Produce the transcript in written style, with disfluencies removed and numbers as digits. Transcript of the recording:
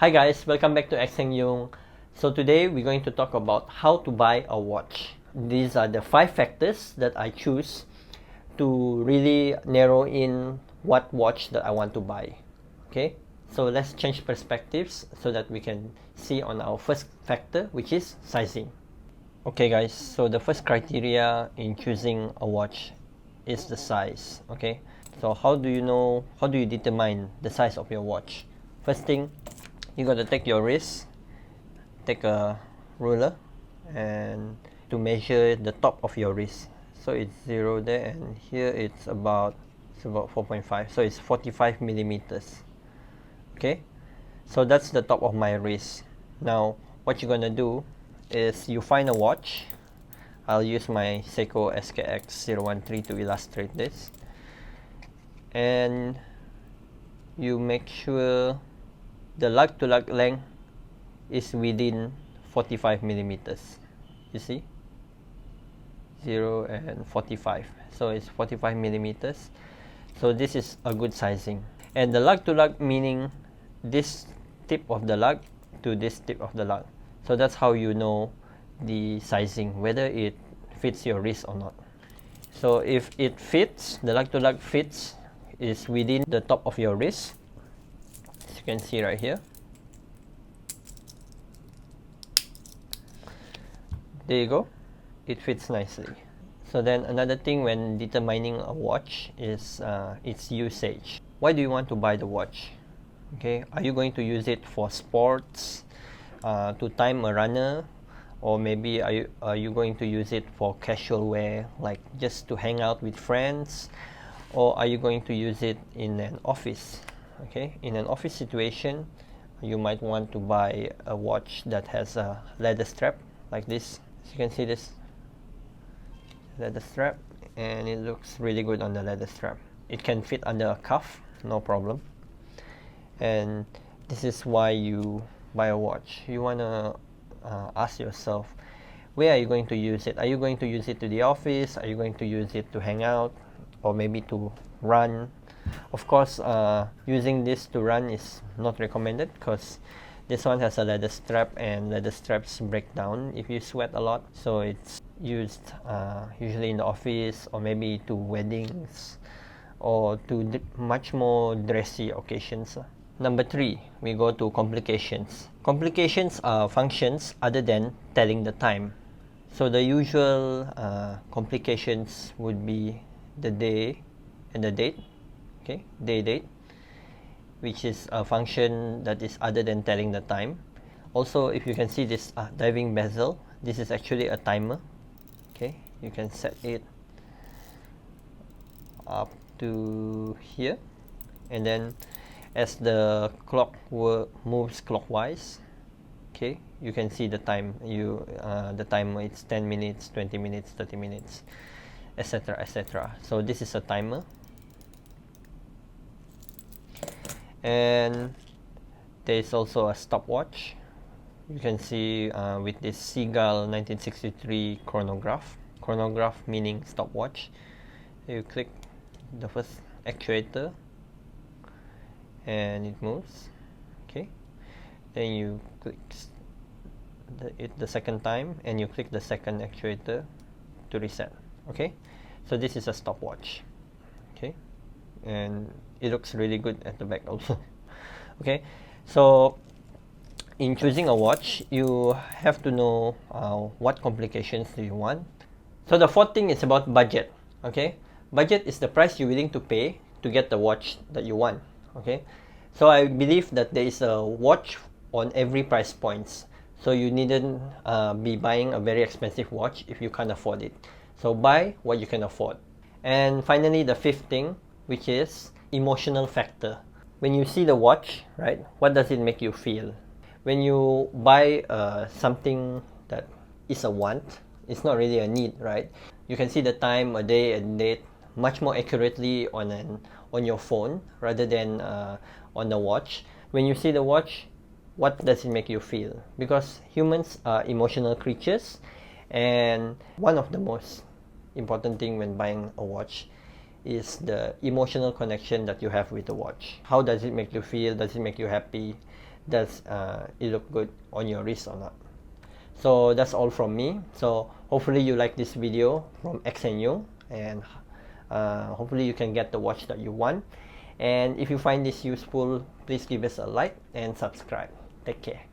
Hi guys, welcome back to Xeng Yung. So today we're going to talk about how to buy a watch. These are the 5 factors that I choose to really narrow in what watch that I want to buy. Okay, so let's change perspectives so that we can see on our first factor, which is sizing. Okay guys, so the first criteria in choosing a watch is the size. Okay, so how do you determine the size of your watch? First thing, you got to take your wrist, take a ruler, and to measure the top of your wrist. So it's 0 there, and here it's about 4.5, so it's 45 millimeters. Okay, so that's the top of my wrist. Now what you're gonna do is you find a watch. I'll use my Seiko SKX013 to illustrate this, and you make sure the lug to lug length is within 45 millimeters. You see, 0 and 45, so it's 45 millimeters. So this is a good sizing. And the lug to lug meaning this tip of the lug to this tip of the lug. So that's how you know the sizing, whether it fits your wrist or not. So if it fits, the lug to lug fits, is within the top of your wrist, as you can see right here. There you go, it fits nicely. So then another thing when determining a watch is its usage. Why do you want to buy the watch? Okay, are you going to use it for sports, to time a runner, or maybe are you going to use it for casual wear, like just to hang out with friends, or are you going to use it in an office? Okay, in an office situation, you might want to buy a watch that has a leather strap like this. As you can see, this leather strap, and it looks really good on the leather strap. It can fit under a cuff, no problem. And this is why you buy a watch. You want to ask yourself, where are you going to use it? Are you going to use it to the office? Are you going to use it to hang out, or maybe to run? Of course, using this to run is not recommended because this one has a leather strap, and leather straps break down if you sweat a lot. So it's used usually in the office, or maybe to weddings, or to much more dressy occasions. Number 3, we go to complications. Complications are functions other than telling the time. So the usual complications would be the day and the date. Okay, date, which is a function that is other than telling the time. Also, if you can see this diving bezel, this is actually a timer. Okay, you can set it up to here, and then as the clock moves clockwise, okay, you can see the time. The timer, it's 10 minutes, 20 minutes, 30 minutes, etc, etc. So this is a timer. And there is also a stopwatch. You can see with this Seagull 1963 chronograph. Chronograph meaning stopwatch. You click the first actuator and it moves. Okay, then you click it the second time, and you click the second actuator to reset. Okay, so this is a stopwatch. Okay, and it looks really good at the back also. Okay, so in choosing a watch, you have to know what complications do you want. So the fourth thing is about budget. Okay, budget is the price you're willing to pay to get the watch that you want. Okay, so I believe that there is a watch on every price points, so you needn't be buying a very expensive watch if you can't afford it. So buy what you can afford. And finally, the fifth thing, which is emotional factor. When you see the watch, right, what does it make you feel? When you buy something that is a want, it's not really a need, right? You can see the time, a day, and date much more accurately on your phone rather than on the watch. When you see the watch, what does it make you feel? Because humans are emotional creatures, and one of the most important thing when buying a watch is the emotional connection that you have with the watch. How does it make you feel? Does it make you happy? does it look good on your wrist or not. So that's all from me. So hopefully you like this video from XNU, and hopefully you can get the watch that you want. And if you find this useful, please give us a like and subscribe. Take care.